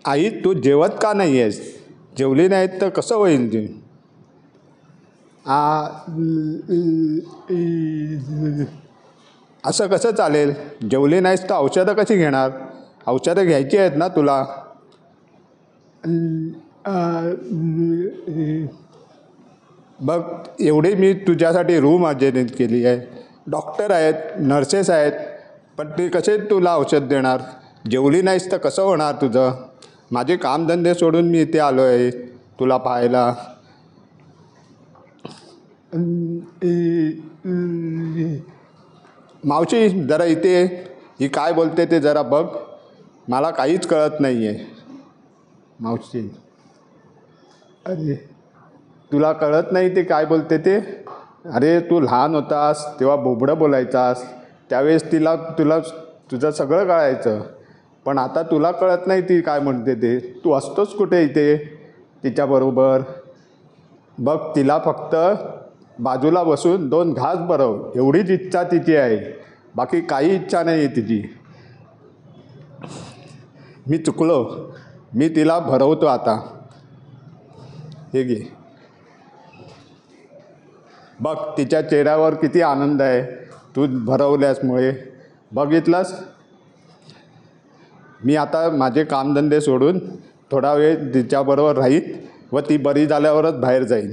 आई तू जेवत का नाही आहेस? जेवली नाहीत तर कसं होईल ते? असं कसं चालेल? जेवली नाहीस तर औषधं कशी घेणार? औषधं घ्यायची आहेत ना तुला. बघ एवढी मी तुझ्यासाठी रूम अर्जंट केली आहे, डॉक्टर आहेत, नर्सेस आहेत, पण ते कसे तुला औषध देणार? जेवली नाहीस तर कसं होणार तुझं? माझे कामधंदे सोडून मी इथे आलो आहे तुला पाहायला. मावशी जरा इथे ये. ही काय बोलते ते जरा बघ, मला काहीच कळत नाही आहे. मावशी अरे तुला कळत नाही ते काय बोलते ते? अरे तू लहान होतास तेव्हा बोबडं बोलायचास, त्यावेळेस तुला तुझं सगळं कळायचं. पण आता तुला कळत नाही ती काय म्हणते ते. तू असतोच कुठे इथे तिच्याबरोबर. बघ तिला फक्त बाजूला बसून 2 घास भरव एवढीच इच्छा तिची आहे, बाकी काही इच्छा नाही आहे तिची. मी चुकलो, मी तिला भरवतो आता. हे घे. बघ तिच्या चेहऱ्यावर किती आनंद आहे तू भरवल्यासमुळे. बघितलंस? मी आता माझे कामधंदे सोडून थोडा वेळ तिच्याबरोबर राहीन व ती बरी झाल्यावरच बाहेर जाईन.